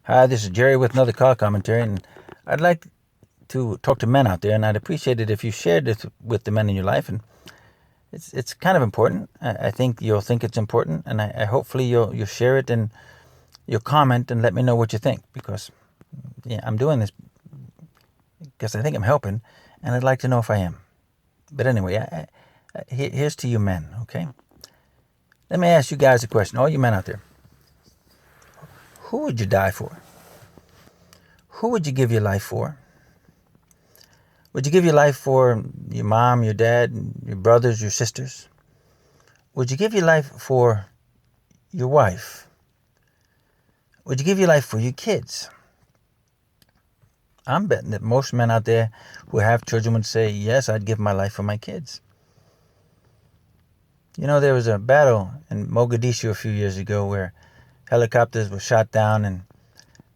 Hi, this is Jerry with another car commentary, and I'd like to talk to men out there, and I'd appreciate it if you shared this with the men in your life. And it's kind of important. I think you'll think it's important, and I hopefully you'll share it and you'll comment and let me know what you think, because I'm doing this because I think I'm helping, and I'd like to know if I am. But anyway, here's to you men, okay? Let me ask you guys a question, all you men out there. Who would you die for? Who would you give your life for? Would you give your life for your mom, your dad, your brothers, your sisters? Would you give your life for your wife? Would you give your life for your kids? I'm betting that most men out there who have children would say, yes, I'd give my life for my kids. You know, there was a battle in Mogadishu a few years ago where helicopters were shot down, and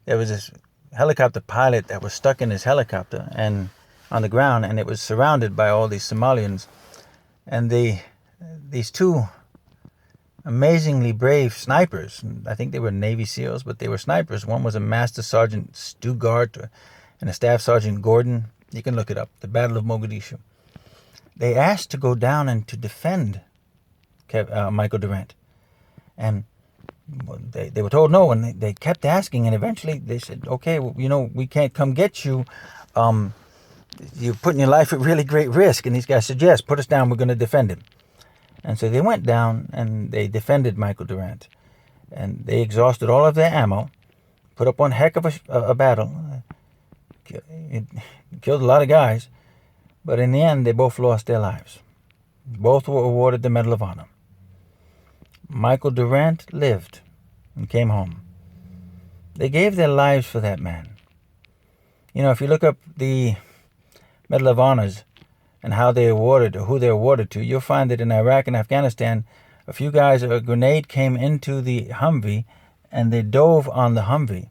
there was this helicopter pilot that was stuck in his helicopter and on the ground, and it was surrounded by all these Somalians. And these two amazingly brave snipers, I think they were Navy SEALs, but they were snipers. One was a Master Sergeant Stugart and a Staff Sergeant Gordon. You can look it up, the Battle of Mogadishu. They asked to go down and to defend Michael Durant. And they were told no, and they kept asking, and eventually they said, okay, well, we can't come get you. You're putting your life at really great risk. And these guys said, yes, put us down, we're going to defend him. And so they went down and they defended Michael Durant. And they exhausted all of their ammo, put up one heck of a battle. It killed a lot of guys. But in the end, they both lost their lives. Both were awarded the Medal of Honor. Michael Durant lived and came home. They gave their lives for that man. If you look up the Medal of Honors and how they awarded, or who they're awarded to, you'll find that in Iraq and Afghanistan, a few guys, a grenade came into the Humvee, and they dove on the Humvee.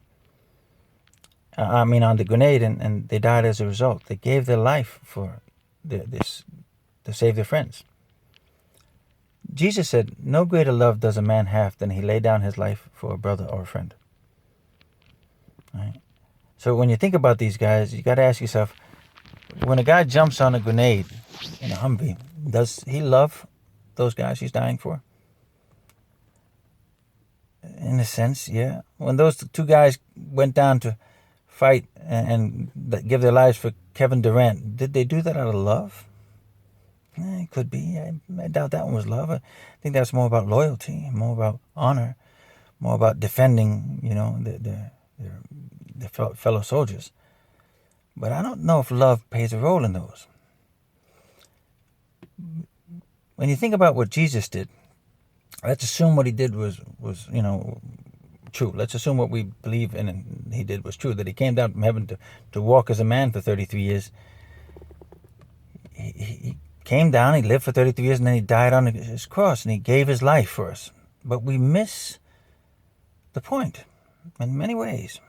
On the grenade, and they died as a result. They gave their life for this to save their friends. Jesus said, no greater love does a man have than he lay down his life for a brother or a friend. Right? So when you think about these guys, you got to ask yourself, when a guy jumps on a grenade in a Humvee, does he love those guys he's dying for? In a sense, yeah. When those two guys went down to fight and give their lives for Kevin Durant, did they do that out of love? It could be. I doubt that one was love. I think that's more about loyalty, more about honor, more about defending, their fellow soldiers. But I don't know if love plays a role in those. When you think about what Jesus did, let's assume what he did was true. Let's assume what we believe in and he did was true, that he came down from heaven to walk as a man for 33 years. He came down, he lived for 33 years, and then he died on his cross, and he gave his life for us. But we miss the point in many ways.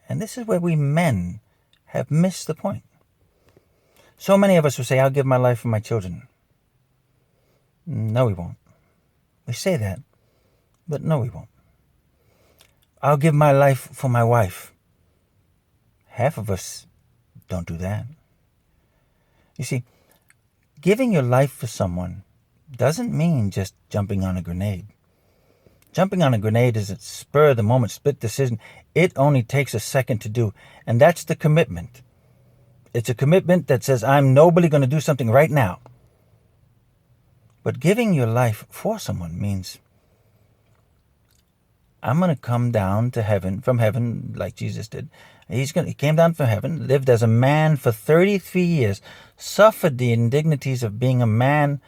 And this is where we men have missed the point. So many of us will say, I'll give my life for my children. No, we won't. We say that, but no, we won't. I'll give my life for my wife. Half of us don't do that. You see, giving your life for someone doesn't mean just jumping on a grenade. Jumping on a grenade is a spur-of-the-moment, split decision. It only takes a second to do, and that's the commitment. It's a commitment that says, I'm nobly going to do something right now. But giving your life for someone means, I'm going to come down to heaven, from heaven, like Jesus did. He came down from heaven, lived as a man for 33 years, suffered the indignities of being a man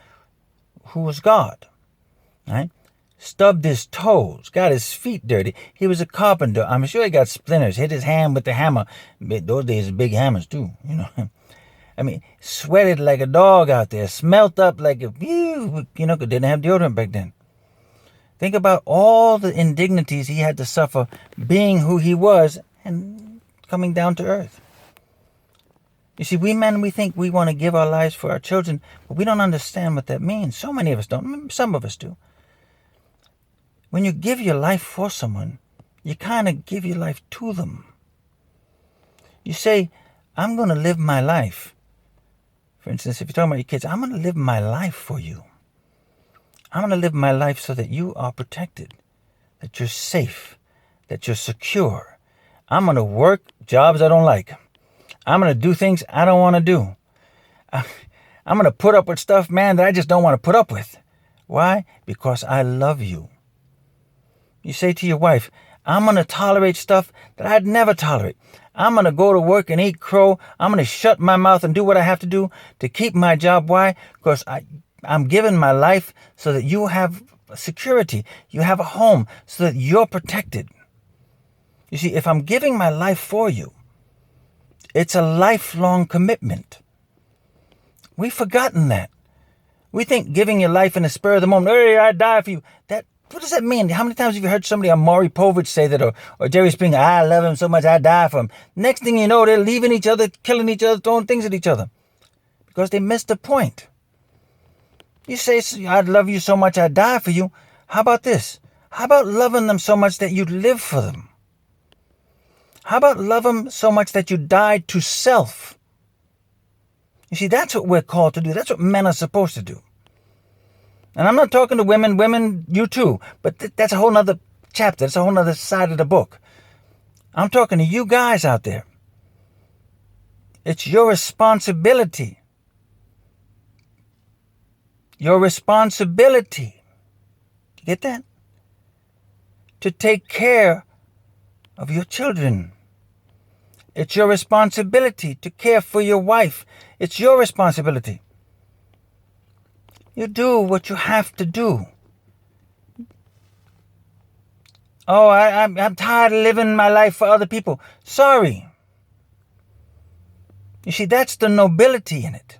who was God, right? Stubbed his toes, got his feet dirty. He was a carpenter. I'm sure he got splinters, hit his hand with the hammer. Those days, big hammers too, sweated like a dog out there, smelt up like because didn't have deodorant back then. Think about all the indignities he had to suffer being who he was and coming down to earth. You see, we men, we think we want to give our lives for our children, but we don't understand what that means. So many of us don't. Some of us do. When you give your life for someone, You kind of give your life to them. You say, I'm going to live my life. For instance, if you're talking about your kids, I'm going to live my life for you. I'm going to live my life so that you are protected, that you're safe, that you're secure. I'm going to work jobs I don't like. I'm going to do things I don't want to do. I'm going to put up with stuff, man, that I just don't want to put up with. Why? Because I love you. You say to your wife, I'm going to tolerate stuff that I'd never tolerate. I'm going to go to work and eat crow. I'm going to shut my mouth and do what I have to do to keep my job. Why? Because I'm giving my life so that you have security. You have a home so that you're protected. You see, if I'm giving my life for you, it's a lifelong commitment. We've forgotten that. We think giving your life in the spur of the moment, hey, I die for you. What does that mean? How many times have you heard somebody, Maury Povich, say that, or Jerry Springer, I love him so much, I die for him. Next thing you know, they're leaving each other, killing each other, throwing things at each other. Because they missed the point. You say, I love you so much, I die for you. How about this? How about loving them so much that you live for them? How about love them so much that you die to self? You see, that's what we're called to do. That's what men are supposed to do. And I'm not talking to women. Women, you too. But that's a whole nother chapter. That's a whole nother side of the book. I'm talking to you guys out there. It's your responsibility. Your responsibility. You get that? To take care of your children. It's your responsibility to care for your wife. It's your responsibility. You do what you have to do. Oh, I'm tired of living my life for other people. Sorry. You see, that's the nobility in it.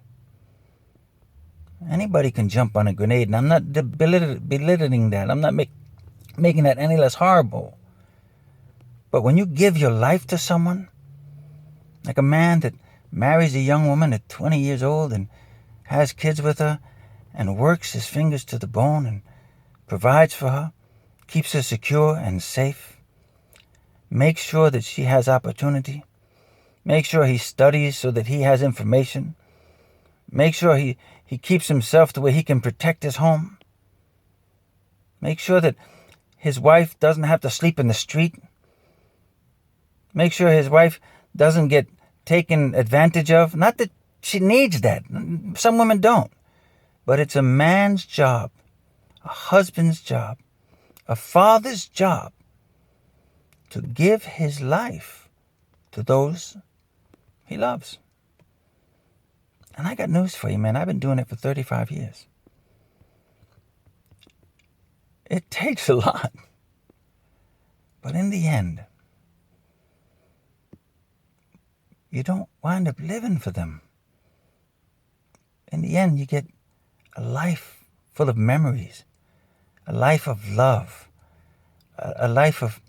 Anybody can jump on a grenade, and I'm not belittling that. I'm not making that any less horrible. But when you give your life to someone, like a man that marries a young woman at 20 years old and has kids with her and works his fingers to the bone and provides for her, keeps her secure and safe, makes sure that she has opportunity, makes sure he studies so that he has information, makes sure he keeps himself to where he can protect his home, make sure that his wife doesn't have to sleep in the street, make sure his wife doesn't get taken advantage of. Not that she needs that. Some women don't. But it's a man's job, a husband's job, a father's job to give his life to those he loves. And I got news for you, man. I've been doing it for 35 years. It takes a lot. But in the end, you don't wind up living for them. In the end, you get a life full of memories, a life of love, a life of,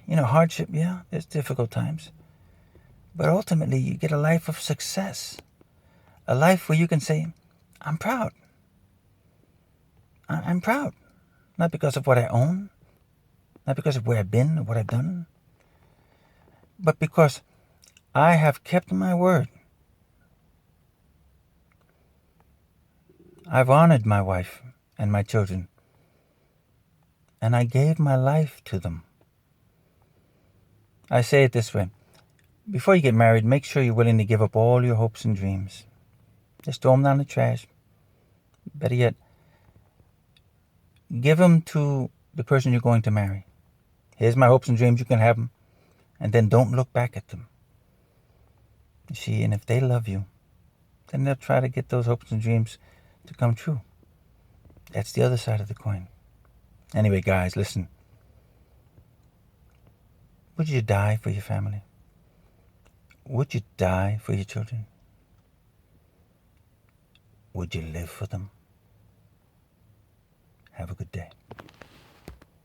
hardship. Yeah, there's difficult times. But ultimately, you get a life of success, a life where you can say, I'm proud. I'm proud. Not because of what I own, not because of where I've been or what I've done, but because I have kept my word. I've honored my wife and my children, and I gave my life to them. I say it this way. Before you get married, make sure you're willing to give up all your hopes and dreams. Just throw them down the trash. Better yet, give them to the person you're going to marry. Here's my hopes and dreams, you can have them. And then don't look back at them. You see, and if they love you, then they'll try to get those hopes and dreams to come true. That's the other side of the coin. Anyway, guys, listen. Would you die for your family? Would you die for your children? Would you live for them? Have a good day.